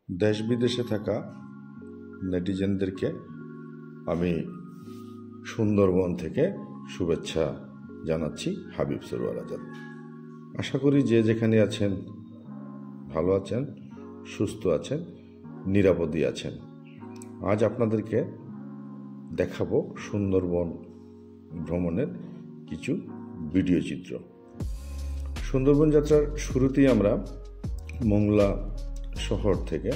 দেশ বিদেশে থাকা নেটিজেনদেরকে আমি সুন্দরবন থেকে শুভেচ্ছা জানাচ্ছি। হাবিব সরওয়ার আজাদ। আশা করি যে যেখানে আছেন ভালো আছেন, সুস্থ আছেন, নিরাপদে আছেন। আজ আপনাদেরকে দেখাবো সুন্দরবন ভ্রমণের কিছু ভিডিও চিত্র। সুন্দরবন যাত্রার শুরুতেই আমরা মোংলা শহর থেকে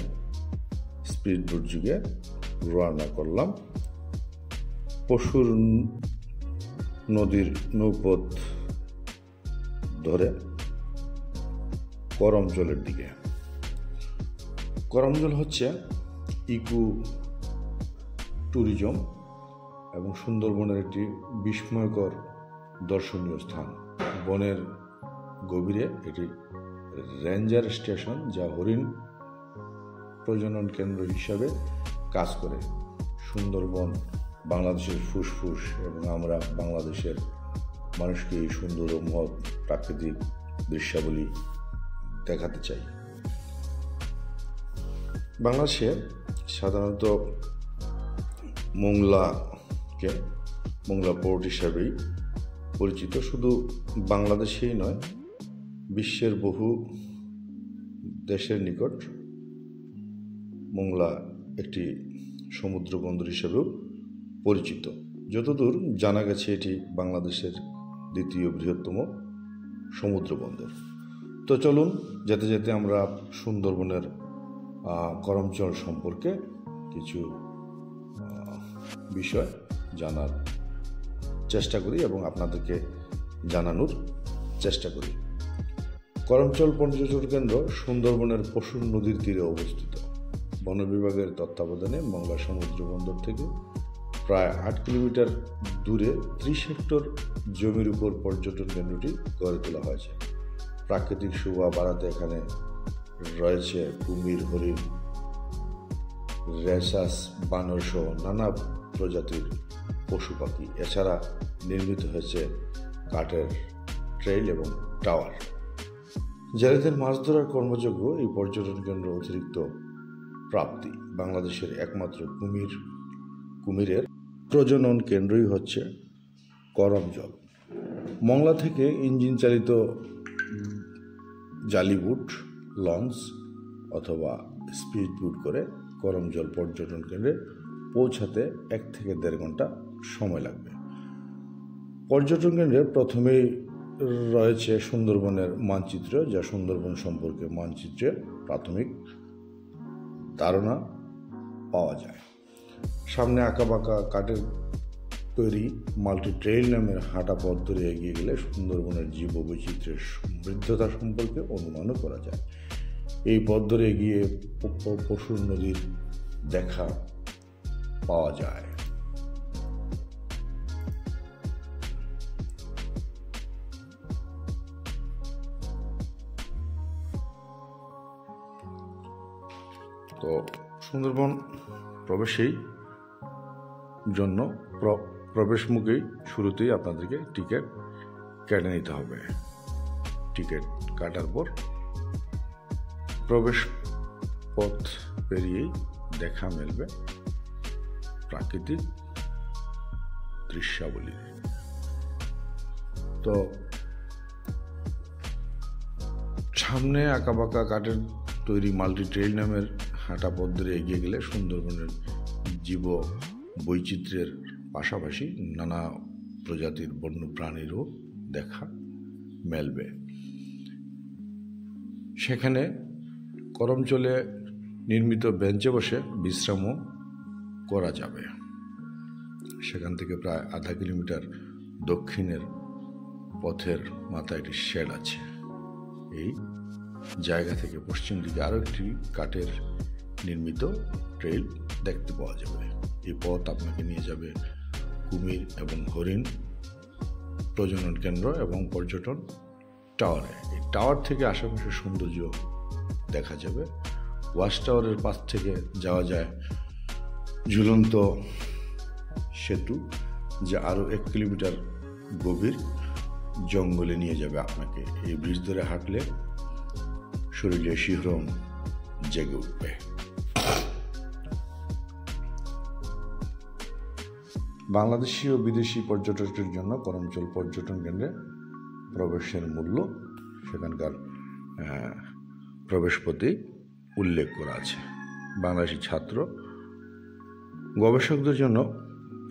স্পিডবোট যুগে রওনা করলাম পশুর নদীর নৌপথ ধরে করমজলের দিকে। করমজল হচ্ছে ইকো ট্যুরিজম এবং সুন্দরবনের একটি বিস্ময়কর দর্শনীয় স্থান। বনের গভীরে একটি রেঞ্জার স্টেশন যা হরিণ প্রজনন কেন্দ্র হিসাবে কাজ করে। সুন্দরবন বাংলাদেশের ফুসফুস এবং আমরা বাংলাদেশের মানুষকে এই সুন্দর ও মহৎ প্রাকৃতিক দৃশ্যাবলী দেখাতে চাই। বাংলাদেশে সাধারণত মোংলা পোর্ট হিসাবেই পরিচিত। শুধু বাংলাদেশেই নয়, বিশ্বের বহু দেশের নিকট মোংলা একটি সমুদ্র বন্দর হিসেবেও পরিচিত। যতদূর জানা গেছে এটি বাংলাদেশের দ্বিতীয় বৃহত্তম সমুদ্র বন্দর। তো চলুন যেতে যেতে আমরা সুন্দরবনের করমজল সম্পর্কে কিছু বিষয় জানার চেষ্টা করি এবং আপনাদেরকে জানানোর চেষ্টা করি। করমজল পর্যটন কেন্দ্র সুন্দরবনের পশুর নদীর তীরে অবস্থিত। বন বিভাগের তত্ত্বাবধানে মোংলা সমুদ্র বন্দর থেকে প্রায় 8 কিলোমিটার দূরে 30 হেক্টর জমির উপর পর্যটন কেন্দ্রটি গড়ে তোলা হয়েছে। প্রাকৃতিক শোভা বাড়াতে এখানে রয়েছে কুমির, হরিণ, রেসাস, বানর সহ নানা প্রজাতির পশু পাখি। এছাড়া নির্মিত হয়েছে কাঠের ট্রেইল এবং টাওয়ার। জেলেদের মাছ ধরার কর্মযোগ্য এই পর্যটন কেন্দ্র অতিরিক্ত প্রাপ্তি। বাংলাদেশের একমাত্র কুমিরের প্রজনন কেন্দ্রই হচ্ছে করমজল। মোংলা থেকে ইঞ্জিন চালিত জালিবোট, লঞ্চ অথবা স্পিডবোট করে করমজল পর্যটন কেন্দ্রে পৌঁছাতে 1 থেকে 1.5 ঘন্টা সময় লাগবে। পর্যটন কেন্দ্রে প্রথমেই রয়েছে সুন্দরবনের মানচিত্র, যা সুন্দরবন সম্পর্কে মানচিত্রের প্রাথমিক ধারণা পাওয়া যায়। সামনে আঁকাবাঁকা কাঠের তৈরি মাল্টি ট্রেইল নামের হাঁটা পথ ধরে এগিয়ে গেলে সুন্দরবনের জীববৈচিত্র্যের সমৃদ্ধতা সম্পর্কে অনুমানও করা যায়। এই পথ ধরে এগিয়ে পশুর নদীর দেখা পাওয়া যায়। তো সুন্দরবন প্রবেশেই জন্য প্রবেশ মুখেই শুরুতেই আপনাদেরকে টিকিট কেটে নিতে হবে। টিকিট কাটার পর প্রবেশ পথ পেরিয়েই দেখা মিলবে প্রাকৃতিক দৃশ্যাবলী। তো সামনে আঁকাবাঁকা কাঠের তৈরি মাল্টি ট্রেইল নামের হাঁটা পথ ধরে এগিয়ে গেলে সুন্দরবনের জীব বৈচিত্র্যের পাশাপাশি নানা প্রজাতির বন্য প্রাণীরও দেখা মেলবে। সেখানে করমজলে নির্মিত বেঞ্চে বসে বিশ্রামও করা যাবে। সেখান থেকে প্রায় 0.5 কিলোমিটার দক্ষিণের পথের মাথায় একটি শেড আছে। এই জায়গা থেকে পশ্চিম দিকে আরও একটি কাঠের নির্মিত ট্রেইল দেখতে পাওয়া যাবে। এই পথ আপনাকে নিয়ে যাবে কুমির এবং হরিণ প্রজনন কেন্দ্র এবং পর্যটন টাওয়ারে। এই টাওয়ার থেকে আশেপাশের সৌন্দর্য দেখা যাবে। ওয়াচ টাওয়ারের পাশ থেকে যাওয়া যায় ঝুলন্ত সেতু, যা আরও 1 কিলোমিটার গভীর জঙ্গলে নিয়ে যাবে আপনাকে। এই ব্রিজ ধরে হাঁটলে শরীরে শিহরণ জেগে উঠবে। বাংলাদেশি ও বিদেশি পর্যটকদের জন্য করমচল পর্যটন কেন্দ্রে প্রবেশের মূল্য সেখানকার প্রবেশপথে উল্লেখ করা আছে। বাংলাদেশি ছাত্র গবেষকদের জন্য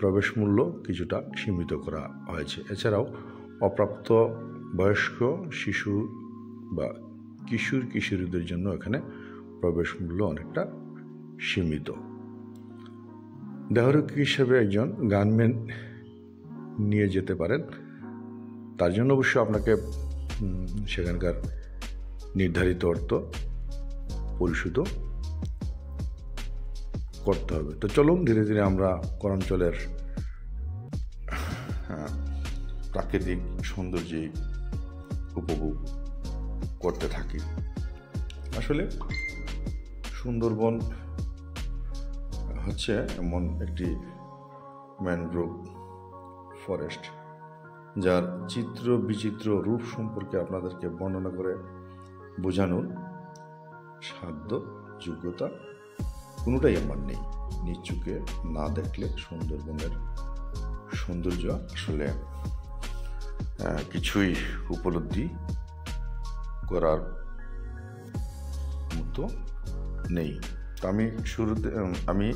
প্রবেশ মূল্য কিছুটা সীমিত করা হয়েছে। এছাড়াও অপ্রাপ্ত বয়স্ক শিশু বা কিশোরীদের জন্য এখানে প্রবেশ মূল্য অনেকটা সীমিত। দেহরক্ষী হিসেবে একজন গানম্যান নিয়ে যেতে পারেন, তার জন্য অবশ্যই আপনাকে সেখানকার নির্ধারিত অর্থ পরিশোধ করতে হবে। তো চলুন ধীরে ধীরে আমরা করমচলের প্রাকৃতিক সৌন্দর্য উপভোগ করতে থাকি। আসলে সুন্দরবন হচ্ছে এমন একটি ম্যানগ্রোভ ফরেস্ট যার চিত্র বিচিত্র রূপ সম্পর্কে আপনাদেরকে বর্ণনা করে বোঝানোর সাধ্য যোগ্যতা কোনোটাই আমার নেই। নিজ চোখে না দেখলে সুন্দরবনের সৌন্দর্য আসলে কিছুই উপলব্ধি করার মতো নেই। তো আমি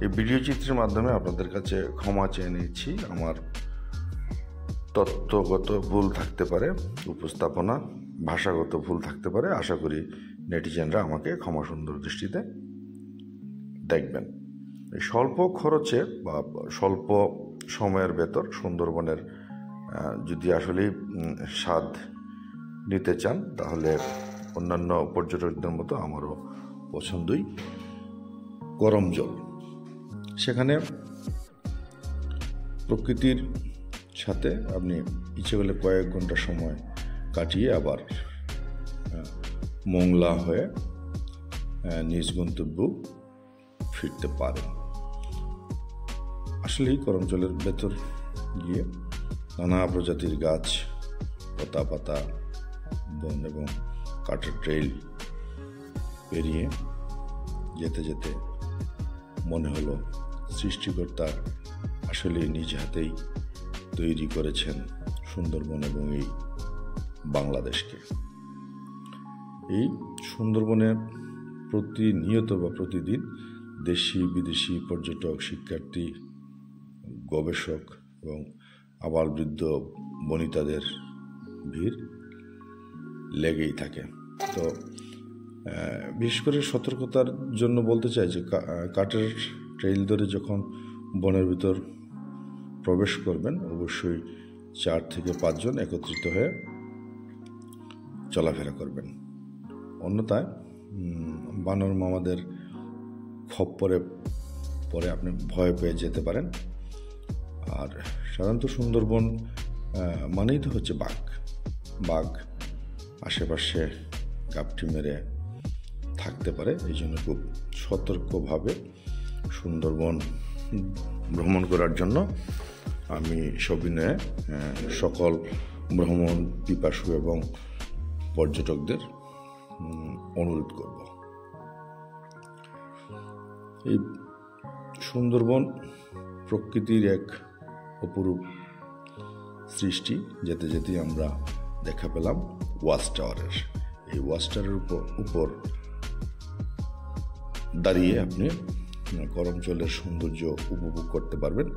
এই ভিডিও চিত্রের মাধ্যমে আপনাদের কাছে ক্ষমা চেয়ে নিচ্ছি। আমার তত্ত্বগত ভুল থাকতে পারে, উপস্থাপনা ভাষাগত ভুল থাকতে পারে। আশা করি নেটিজেনরা আমাকে ক্ষমা সুন্দর দৃষ্টিতে দেখবেন। এই স্বল্প খরচে বা স্বল্প সময়ের ভেতর সুন্দরবনের যদি আসলে স্বাদ নিতে চান, তাহলে অন্যান্য পর্যটকদের মতো আমারও পছন্দই করমজল। সেখানে প্রকৃতির সাথে আপনি ইচ্ছে করলে কয়েক ঘন্টা সময় কাটিয়ে আবার মোংলা হয়ে নিজ গন্তব্য ফিরতে পারেন। আসলেই করমজলের ভেতর গিয়ে নানা প্রজাতির গাছ, পাতা, বন এবং কাঠের ট্রেইল পেরিয়ে যেতে যেতে মনে হলো সৃষ্টিকর্তা আসলে নিজ হাতেই তৈরি করেছেন সুন্দরবন এবং এই বাংলাদেশকে। এই সুন্দরবনে প্রতিনিয়ত বা প্রতিদিন দেশি বিদেশি পর্যটক, শিক্ষার্থী, গবেষক এবং আবালবৃদ্ধ বনিতাদের ভিড় লেগেই থাকে। তো বিশেষ করে সতর্কতার জন্য বলতে চাই যে কাঠের ট্রেইল ধরে যখন বনের ভিতর প্রবেশ করবেন, অবশ্যই 4 থেকে 5 জন একত্রিত হয়ে চলাফেরা করবেন। অন্যথায় বানর মামাদের খপ্পরে পরে আপনি ভয় পেয়ে যেতে পারেন। আর সাধারণত সুন্দরবন মানেই তো হচ্ছে বাঘ আশেপাশে গাপটি মেরে থাকতে পারে। এই জন্য খুব সতর্কভাবে সুন্দরবন ভ্রমণ করার জন্য আমি সবিনয়ে সকল ভ্রমণ পিপাসু এবং পর্যটকদের অনুরোধ করব। এই সুন্দরবন প্রকৃতির এক অপরূপ সৃষ্টি। যেতে যেতেই আমরা দেখা পেলাম ওয়াচ টাওয়ারের। এই ওয়াচ টাওয়ারের উপর দাঁড়িয়ে আপনি করমচলের সৌন্দর্য উপভোগ করতে পারবেন।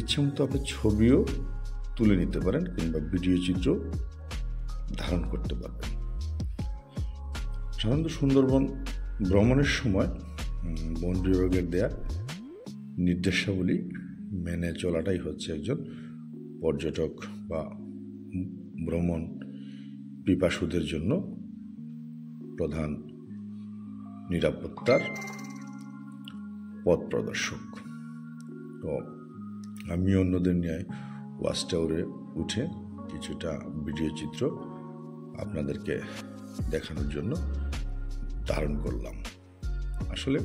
ইচ্ছে মতো আপনি ছবিও তুলে নিতে পারেন কিংবা ভিডিও চিত্র ধারণ করতে পারবেন। সাধারণত সুন্দরবন ভ্রমণের সময় বন বিভাগের দেয়া নির্দেশাবলী মেনে চলাটাই হচ্ছে একজন পর্যটক বা ভ্রমণ পিপাসুদের জন্য প্রধান নিরাপত্তার পথ প্রদর্শক। তো আমি অন্যদের নিয়ে ওয়াচ টাওয়ারে উঠে কিছুটা ভিডিও চিত্র আপনাদেরকে দেখানোর জন্য ধারণ করলাম। আসলে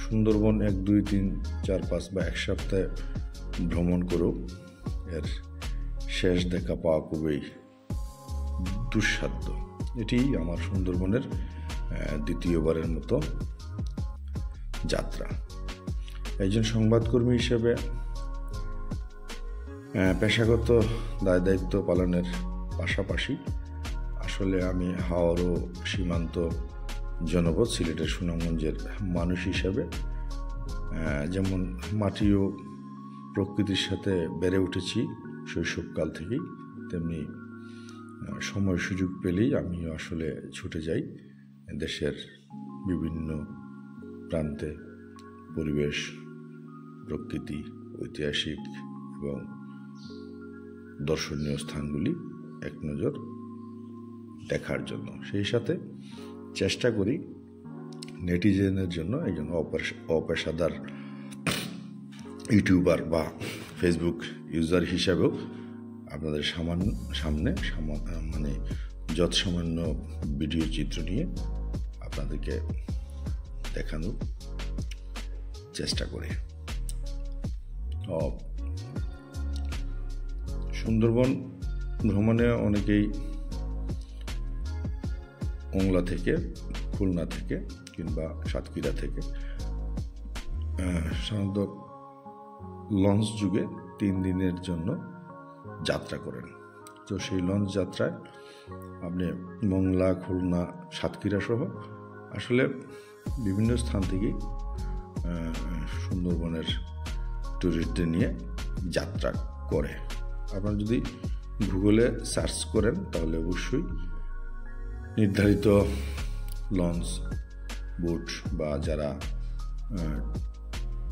সুন্দরবন 1, 2, 3, 4, 5 বা 1 সপ্তাহে ভ্রমণ করেও এর শেষ দেখা পাওয়া খুবই দুঃসাধ্য। এটি আমার সুন্দরবনের দ্বিতীয়বারের মতো যাত্রা। একজন সংবাদকর্মী হিসেবে পেশাগত দায় দায়িত্ব পালনের পাশাপাশি আসলে আমি হাওড় ও সীমান্ত জনপদ সিলেটের সুনামগঞ্জের মানুষ হিসাবে যেমন মাটি ও প্রকৃতির সাথে বেড়ে উঠেছি শৈশবকাল থেকেই, তেমনি সময় সুযোগ পেলেই আমিও আসলে ছুটে যাই দেশের বিভিন্ন প্রান্তে পরিবেশ, প্রকৃতি, ঐতিহাসিক এবং দর্শনীয় স্থানগুলি এক নজর দেখার জন্য। সেই সাথে চেষ্টা করি নেটিজেনের জন্য একজন অপেশাদার ইউটিউবার বা ফেসবুক ইউজার হিসাবেও আপনাদের সামনে মানে যৎসামান্য ভিডিও চিত্র নিয়ে আপনাদেরকে দেখানোর চেষ্টা করি। সুন্দরবন ভ্রমণে অনেকেই ওংলা থেকে, খুলনা থেকে কিংবা সাতক্ষীরা থেকে সাধারণত লঞ্চ যুগে 3 দিনের জন্য যাত্রা করেন। তো সেই লঞ্চ যাত্রায় আপনি মোংলা, খুলনা, সাতক্ষীরা সহ আসলে বিভিন্ন স্থান থেকেই সুন্দরবনের ট্যুরিস্টদের নিয়ে যাত্রা করে। আপনারা যদি গুগলে সার্চ করেন তাহলে অবশ্যই নির্ধারিত লঞ্চ, বোট বা যারা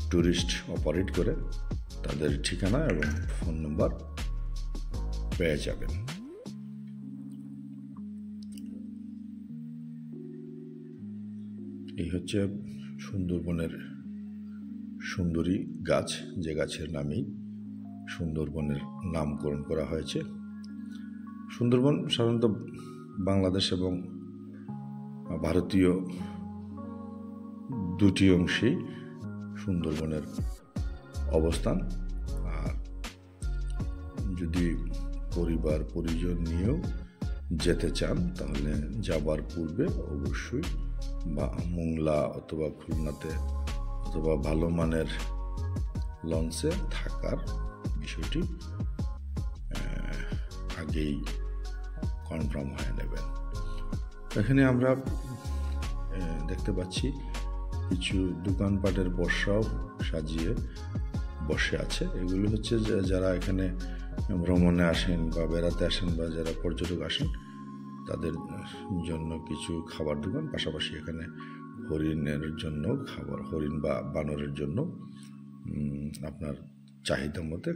ট্যুরিস্ট অপারেট করে তাদের ঠিকানা এবং ফোন নম্বর পেয়ে যাবেন। এই হচ্ছে সুন্দরবনের সুন্দরী গাছ, যে গাছের নামেই সুন্দরবনের নামকরণ করা হয়েছে। সুন্দরবন সাধারণত বাংলাদেশ এবং ভারতীয় দুটি অংশেই সুন্দরবনের অবস্থান। আর যদি পরিবার পরিজন নিয়েও যেতে চান তাহলে যাবার পূর্বে অবশ্যই বা মোংলা অথবা খুলনাতে অথবা ভালো মানের লঞ্চে থাকার বিষয়টি আগেই কনফার্ম হয়ে নেবেন। এখানে আমরা দেখতে পাচ্ছি কিছু দোকানপাটের বসাও সাজিয়ে বসে আছে। এগুলো হচ্ছে যারা এখানে ভ্রমণে আসেন বা বেড়াতে আসেন বা যারা পর্যটক আসেন তাদের জন্য কিছু খাবার দোকান, পাশাপাশি এখানে হরিণের জন্য খাবার, হরিণ বা বানরের জন্য আপনার চাহিদা মতে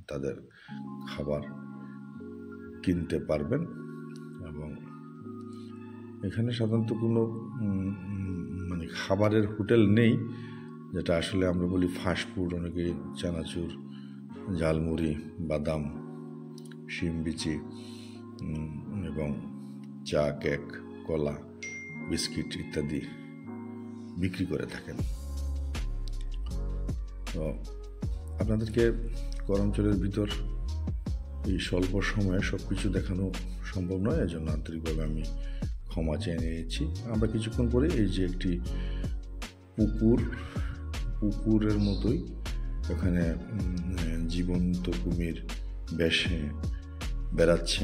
তাদের খাবার কিনতে পারবেন। এবং এখানে সাধারণত কোনো মানে খাবারের হোটেল নেই, যেটা আসলে আমরা বলি ফাস্টফুড। অনেকে চানাচুর, ঝালমুড়ি, বাদাম, শিম বিচি এবং চা, কেক, কলা, বিস্কিট ইত্যাদি বিক্রি করে থাকেন। তো আপনাদেরকে করমচলের ভিতর এই স্বল্প সময়ে সব কিছু দেখানো সম্ভব নয়, এজন্য আন্তরিকভাবে আমি ক্ষমা চেয়ে নিয়েছি। আমরা কিছুক্ষণ পরে এই যে একটি পুকুরের মতোই এখানে জীবন্ত কুমির বেশে বেড়াচ্ছে।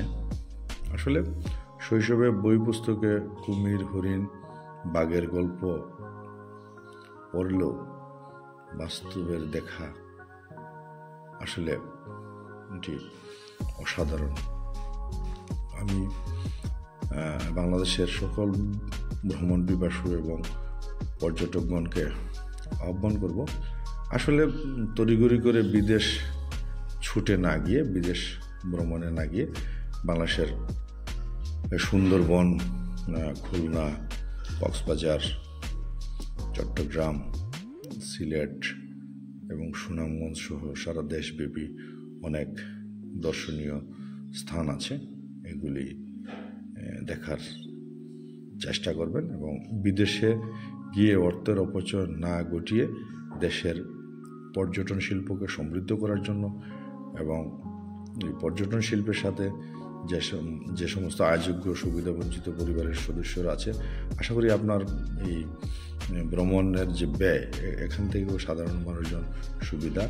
আসলে শৈশবে বই পুস্তকে কুমির, হরিণ, বাঘের গল্প পড়লেও বাস্তবের দেখা আসলে এটি অসাধারণ। আমি বাংলাদেশের সকল ভ্রমণ পিপাসু এবং পর্যটকগণকে আহ্বান করব, আসলে তড়িঘড়ি করে বিদেশ ছুটে না গিয়ে, বিদেশ ভ্রমণে না গিয়ে বাংলাদেশের সুন্দরবন, খুলনা, কক্সবাজার, চট্টগ্রাম, সিলেট এবং সুনামগঞ্জ সহ সারা দেশব্যাপী অনেক দর্শনীয় স্থান আছে, এগুলি দেখার চেষ্টা করবেন এবং বিদেশে গিয়ে অর্থের অপচয় না ঘটিয়ে দেশের পর্যটন শিল্পকে সমৃদ্ধ করার জন্য এবং এই পর্যটন শিল্পের সাথে যে সমস্ত আয়োগ্য সুবিধাবঞ্চিত পরিবারের সদস্যরা আছে, আশা করি আপনার এই ভ্রমণের যে ব্যয়, এখান থেকেও সাধারণ মানুষজন সুবিধা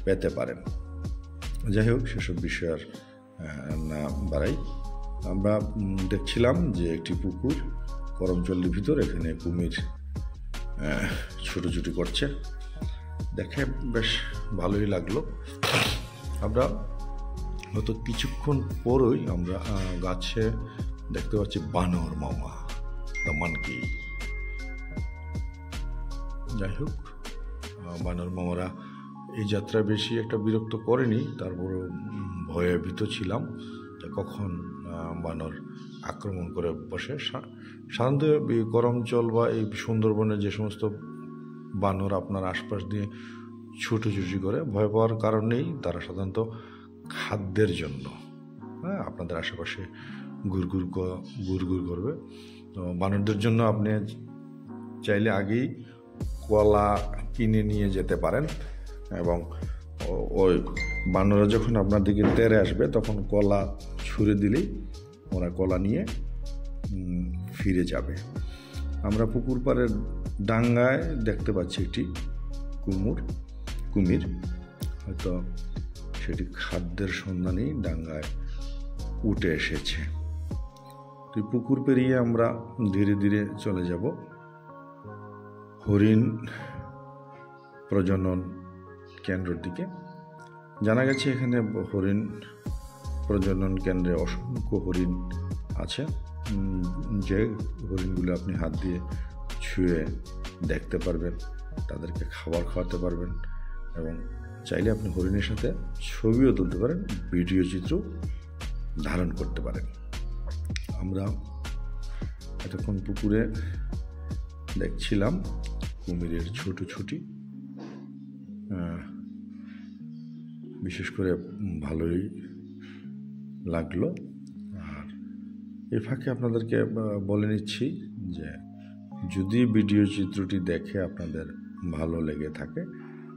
পেতে পারেন। যাই হোক, সেসব বিষয় আর না বাড়াই, আমরা দেখছিলাম যে একটি পুকুর করমচল্লির ভিতর, এখানে কুমির ছুটোছুটি করছে, দেখে বেশ ভালোই লাগলো। আমরা হয়তো কিছুক্ষণ পরই আমরা গাছে দেখতে পাচ্ছি বানর মামা, দ্য মানকি। যাই হোক, বানর মামারা এই যাত্রায় বেশি একটা বিরক্ত করেনি, তারপরও ভয়ে ভীত ছিলাম যে কখন বানর আক্রমণ করে বসে। সাধারণত এই করমচল বা এই সুন্দরবনের যে সমস্ত বানর আপনার আশপাশ দিয়ে ছুটোছুটি করে, ভয় পাওয়ার কারণ নেই, তারা সাধারণত খাদ্যের জন্য আপনাদের আশেপাশে ঘুরঘুর করবে। তো বানরদের জন্য আপনি চাইলে আগেই কলা কিনে নিয়ে যেতে পারেন, এবং ওই বানররা যখন আপনার দিকে তেড়ে আসবে তখন কলা ছুঁড়ে দিলেই ওরা কলা নিয়ে ফিরে যাবে। আমরা পুকুর পাড়ের ডাঙ্গায় দেখতে পাচ্ছি একটি কুমির, হয়তো সেটি খাদ্যের সন্ধানেই ডাঙ্গায় উঠে এসেছে। তো পুকুর পেরিয়ে আমরা ধীরে ধীরে চলে যাব হরিণ প্রজনন কেন্দ্রের দিকে। জানা গেছে এখানে হরিণ প্রজনন কেন্দ্রে অসংখ্য হরিণ আছে, যে হরিণগুলো আপনি হাত দিয়ে ছুঁয়ে দেখতে পারবেন, তাদেরকে খাবার খাওয়াতে পারবেন, এবং চাইলে আপনি হরিণের সাথে ছবিও তুলতে পারেন, ভিডিও চিত্র ধারণ করতে পারেন। আমরা এতক্ষণ পুকুরে দেখছিলাম কুমিরের ছুটোছুটি, বিশেষ করে ভালোই লাগলো। আর এর ফাঁকে আপনাদেরকে বলে নিচ্ছি যে যদি ভিডিও চিত্রটি দেখে আপনাদের ভালো লেগে থাকে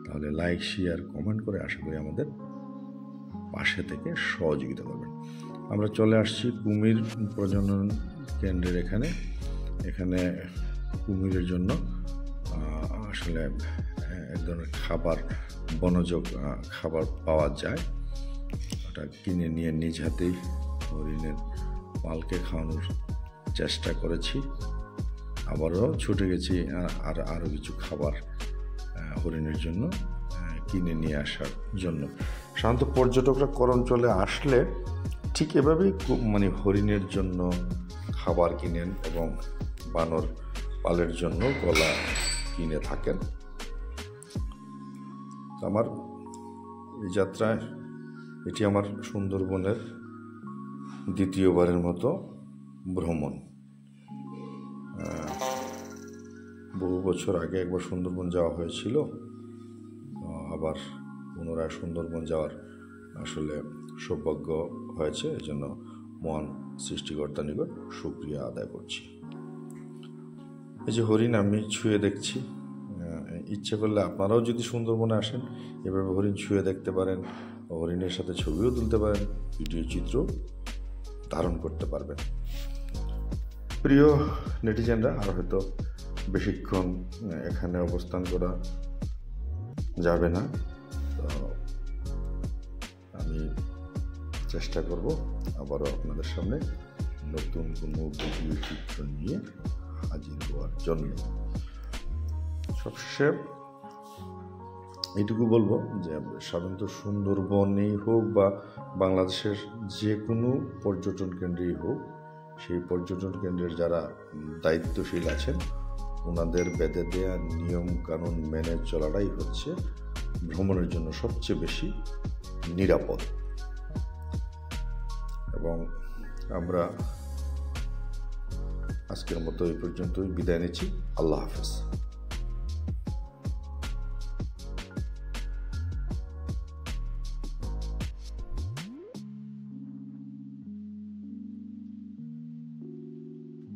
তাহলে লাইক, শেয়ার, কমেন্ট করে আশা করি আমাদের পাশে থেকে সহযোগিতা করবেন। আমরা চলে আসছি কুমির প্রজনন কেন্দ্রের এখানে কুমিরের জন্য আসলে এক ধরনের খাবার, বনজ খাবার পাওয়া যায়, ওটা কিনে নিয়ে নিজ হাতেই হরিণের পালকে খাওয়ানোর চেষ্টা করেছি। আবারও ছুটে গেছি আরও কিছু খাবার হরিণের জন্য কিনে নিয়ে আসার জন্য। সাধারণত পর্যটকরা করমচলে আসলে ঠিক এভাবেই হরিণের জন্য খাবার কিনেন এবং বানর পালের জন্য কলা কিনে থাকেন। আমার এই যাত্রায় এটি আমার সুন্দরবনের দ্বিতীয়বারের মতো ভ্রমণ। বহু বছর আগে একবার সুন্দরবন যাওয়া হয়েছিল, আবার পুনরায় সুন্দরবন যাওয়ার আসলে সৌভাগ্য হয়েছে, এজন্য মহান সৃষ্টিকর্তার নিকট শুকরিয়া আদায় করছি। এই যে হরিণ আমি ছুঁয়ে দেখছি, ইচ্ছে করলে আপনারাও যদি সুন্দরবনে আসেন এভাবে হরিণ ছুঁয়ে দেখতে পারেন, হরিণের সাথে ছবিও তুলতে পারেন, ভিডিও চিত্র ধারণ করতে পারবেন। প্রিয় নেটিজেনরা, আর হয়তো বেশিক্ষণ এখানে অবস্থান করা যাবে না, তো আমি চেষ্টা করব আবারও আপনাদের সামনে নতুন কোনো ভিডিও চিত্র নিয়ে হাজির হওয়ার জন্য। সবশেষে এইটুকু বলবো যে সাধারণত সুন্দরবনেই হোক বা বাংলাদেশের যে কোনো পর্যটন কেন্দ্রেই হোক, সেই পর্যটন কেন্দ্রের যারা দায়িত্বশীল আছেন ওনাদের বেঁধে দেওয়া নিয়ম কানুন মেনে চলাটাই হচ্ছে ভ্রমণের জন্য সবচেয়ে বেশি নিরাপদ। এবং আমরা আজকের মতো এই পর্যন্তই বিদায় নিচ্ছি। আল্লাহ হাফেজ।